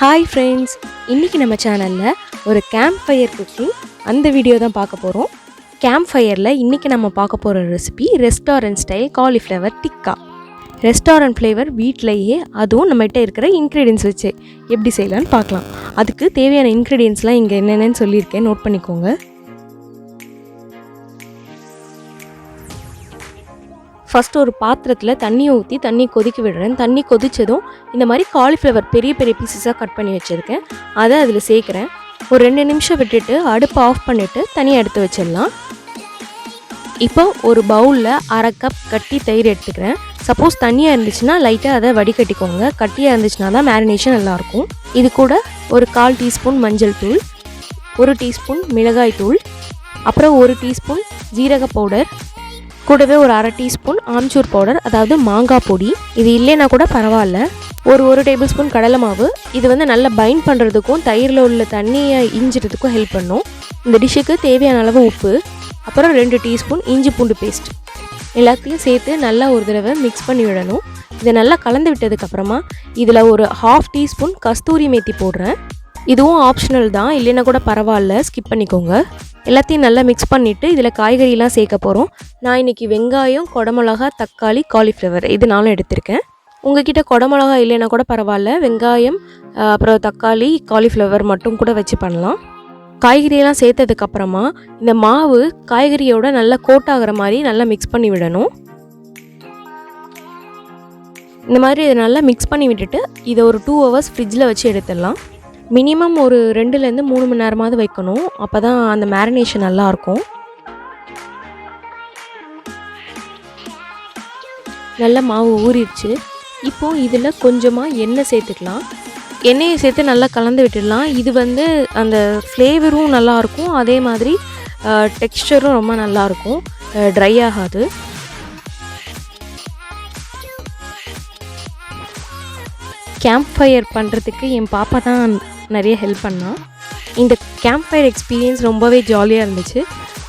Hi friends, இன்றைக்கி நம்ம சேனலில் ஒரு கேம்ப் ஃபயர் குக்கிங் அந்த வீடியோ தான் பார்க்க போகிறோம். கேம்ப் ஃபயரில் இன்றைக்கி நம்ம பார்க்க போகிற recipe restaurant style cauliflower tikka. Restaurant flavour வீட்டிலையே, அதுவும் நம்மகிட்ட இருக்கிற இன்க்ரீடியன்ஸ் வச்சு எப்படி செய்யலான்னு பார்க்கலாம். அதுக்கு தேவையான இன்க்ரீடியன்ஸ்லாம் இங்கே என்னென்னு சொல்லியிருக்கேன், நோட் பண்ணிக்கோங்க. ஃபஸ்ட்டு ஒரு பாத்திரத்தில் தண்ணியை ஊற்றி தண்ணி கொதிக்க விடுறேன். தண்ணி கொதித்ததும் இந்த மாதிரி காலிஃப்ளவர் பெரிய பெரிய பீசஸாக கட் பண்ணி வச்சுருக்கேன், அதை அதில் சேர்க்குறேன். ஒரு 2 நிமிஷம் விட்டுட்டு அடுப்பை ஆஃப் பண்ணிவிட்டு தனியாக எடுத்து வச்சிடலாம். இப்போ ஒரு பவுலில் 1/2 கப் கட்டி தயிர் எடுத்துக்கிறேன். சப்போஸ் தண்ணியாக இருந்துச்சுன்னா லைட்டாக அதை வடிகட்டிக்கோங்க. கட்டியாக இருந்துச்சுன்னா தான் மேரினேஷன் நல்லாயிருக்கும். இது கூட ஒரு 1/4 டீஸ்பூன் மஞ்சள் தூள், 1 டீஸ்பூன் மிளகாய் தூள், அப்புறம் 1 டீஸ்பூன் ஜீரக பவுடர், கூடவே ஒரு 1/2 டீஸ்பூன் ஆம்ச்சூர் பவுடர், அதாவது மாங்காய் பொடி. இது இல்லைன்னா கூட பரவாயில்ல. ஒரு டேபிள் ஸ்பூன் கடலை மாவு. இது வந்து நல்லா பைண்ட் பண்ணுறதுக்கும் தயிரில் உள்ள தண்ணியை இஞ்சிறதுக்கும் ஹெல்ப் பண்ணும். இந்த டிஷ்ஷுக்கு தேவையான அளவு உப்பு, அப்புறம் 2 டீஸ்பூன் இஞ்சி பூண்டு பேஸ்ட் எல்லாத்தையும் சேர்த்து நல்லா ஒரு தடவை மிக்ஸ் பண்ணி விடணும். இதை நல்லா கலந்து விட்டதுக்கப்புறமா இதில் ஒரு 1/2 டீஸ்பூன் கஸ்தூரி மேத்தி போடுறேன். இதுவும் ஆப்ஷனல் தான், இல்லைன்னா கூட பரவாயில்ல, ஸ்கிப் பண்ணிக்கோங்க. எல்லாத்தையும் நல்லா மிக்ஸ் பண்ணிவிட்டு இதில் காய்கறிலாம் சேர்க்க போகிறோம். நான் இன்றைக்கி வெங்காயம், குடமிளகா, தக்காளி, காலிஃப்ளவர் இது நாளும் எடுத்திருக்கேன். உங்ககிட்ட குடமிளகா இல்லைன்னா கூட பரவாயில்ல, வெங்காயம் அப்புறம் தக்காளி, காலிஃப்ளவர் மட்டும் கூட வச்சு பண்ணலாம். காய்கறியெல்லாம் சேர்த்ததுக்கப்புறமா இந்த மாவு காய்கறியோட நல்லா கோட் ஆகிற மாதிரி நல்லா மிக்ஸ் பண்ணி விடணும். இந்த மாதிரி இதை நல்லா மிக்ஸ் பண்ணி விட்டுட்டு இதை ஒரு 2 ஹவர்ஸ் ஃப்ரிட்ஜில் வச்சு எடுத்துடலாம். மினிமம் ஒரு 2லேருந்து 3 மணி நேரமாவது வைக்கணும், அப்போ தான் அந்த மேரினேஷன் நல்லாயிருக்கும். நல்லா மாவு ஊறிடுச்சு. இப்போது இதில் கொஞ்சமாக எண்ணெய் சேர்த்துக்கலாம். எண்ணெயை சேர்த்து நல்லா கலந்து விட்டுடலாம். இது வந்து அந்த ஃப்ளேவரும் நல்லாயிருக்கும், அதே மாதிரி டெக்ஸ்டரும் ரொம்ப நல்லாயிருக்கும், ட்ரை ஆகாது. கேம்ப் ஃபயர் பண்ணுறதுக்கு என் பாப்பா தான் நிறைய ஹெல்ப் பண்ணா. இந்த கேம்ப் ஃபயர் எக்ஸ்பீரியன்ஸ் ரொம்பவே ஜாலியாக இருந்துச்சு.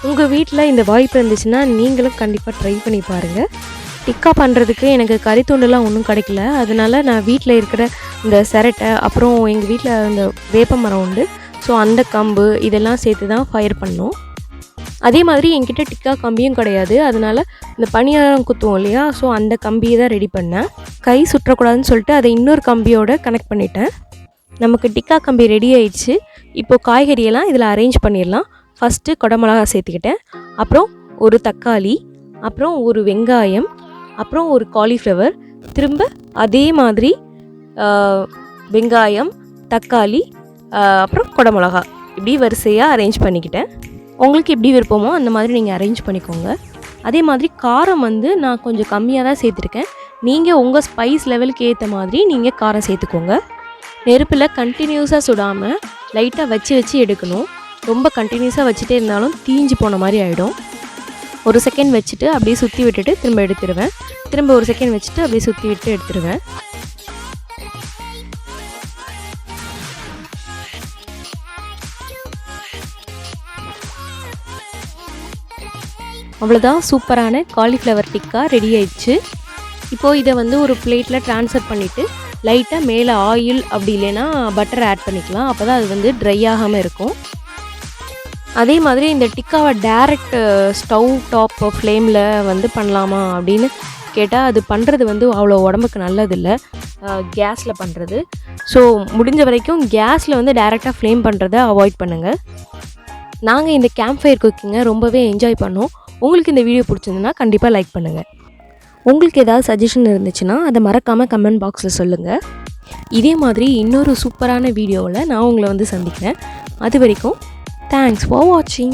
உங்கள் வீட்டில் இந்த வாய்ப்பு இருந்துச்சுன்னா நீங்களும் கண்டிப்பாக ட்ரை பண்ணி பாருங்கள். டிக்கா பண்ணுறதுக்கு எனக்கு கறித்துண்டுலாம் ஒன்றும் கிடைக்கல, அதனால நான் வீட்டில் இருக்கிற இந்த சிரட்டை, அப்புறம் எங்கள் வீட்டில் இந்த வேப்ப மரம் உண்டு, ஸோ அந்த கம்பு இதெல்லாம் சேர்த்து தான் ஃபயர் பண்ணோம். அதே மாதிரி என்கிட்ட டிக்கா கம்பியும் கிடையாது, அதனால் இந்த பனியாரம் குத்துவோம் இல்லையா, ஸோ அந்த கம்பியை தான் ரெடி பண்ணேன். கை சுற்றக்கூடாதுன்னு சொல்லிட்டு அதை இன்னொரு கம்பியோட கனெக்ட் பண்ணிட்டேன். நமக்கு டிக்கா கம்பி ரெடி ஆயிடுச்சு. இப்போது காய்கறியெல்லாம் இதில் அரேஞ்ச் பண்ணிடலாம். ஃபஸ்ட்டு குடமிளகா சேர்த்துக்கிட்டேன், அப்புறம் ஒரு தக்காளி, அப்புறம் ஒரு வெங்காயம், அப்புறம் ஒரு காலிஃப்ளவர், திரும்ப அதே மாதிரி வெங்காயம், தக்காளி, அப்புறம் குடமிளகா, இப்படி வரிசையாக அரேஞ்ச் பண்ணிக்கிட்டேன். உங்களுக்கு எப்படி விருப்பமோ அந்த மாதிரி நீங்கள் அரேஞ்ச் பண்ணிக்கோங்க. அதே மாதிரி காரம் வந்து நான் கொஞ்சம் கம்மியாக தான் சேர்த்துருக்கேன். நீங்கள் உங்கள் ஸ்பைஸ் லெவலுக்கு ஏற்ற மாதிரி நீங்கள் காரம் சேர்த்துக்கோங்க. நெருப்பில் கண்டினியூஸாக சுடாமல் லைட்டாக வச்சு எடுக்கணும். ரொம்ப கண்டினியூஸாக வச்சுட்டே இருந்தாலும் தீஞ்சு போன மாதிரி ஆகிடும். 1 செகண்ட் வச்சுட்டு அப்படியே சுற்றி விட்டுட்டு திரும்ப எடுத்துருவேன். திரும்ப 1 செகண்ட் வச்சுட்டு அப்படியே சுற்றி விட்டு எடுத்துருவேன். அவ்வளோதான், சூப்பரான காலிஃப்ளவர் டிக்கா ரெடி ஆயிடுச்சு. இப்போது இதை வந்து ஒரு பிளேட்டில் ட்ரான்ஸ்ஃபர் பண்ணிவிட்டு லைட்டாக மேலே ஆயில் அப்படி இல்லைன்னா பட்டர் ஆட் பண்ணிக்கலாம், அப்போ தான் அது வந்து ட்ரை ஆகாமல் இருக்கும். அதே மாதிரி இந்த டிக்காவை டேரெக்ட் ஸ்டவ் டாப் ஃப்ளேமில் வந்து பண்ணலாமா அப்படின்னு கேட்டால் அது பண்ணுறது வந்து அவ்வளோ உடம்புக்கு நல்லதில்லை, கேஸில் பண்ணுறது. ஸோ முடிஞ்ச வரைக்கும் கேஸில் வந்து டேரெக்டாக ஃப்ளேம் பண்ணுறதை அவாய்ட் பண்ணுங்கள். நாங்கள் இந்த கேம்ப் ஃபயர் குக்கிங்கை ரொம்பவே என்ஜாய் பண்ணோம். உங்களுக்கு இந்த வீடியோ பிடிச்சிருந்துன்னா கண்டிப்பாக லைக் பண்ணுங்கள். உங்களுக்கு ஏதாவது சஜஷன் இருந்துச்சுன்னா அதை மறக்காமல் கமெண்ட் பாக்ஸில் சொல்லுங்கள். இதே மாதிரி இன்னொரு சூப்பரான வீடியோவில் நான் உங்களை வந்து சந்திக்கிறேன். அது வரைக்கும் தேங்க்ஸ் ஃபார் வாட்சிங்.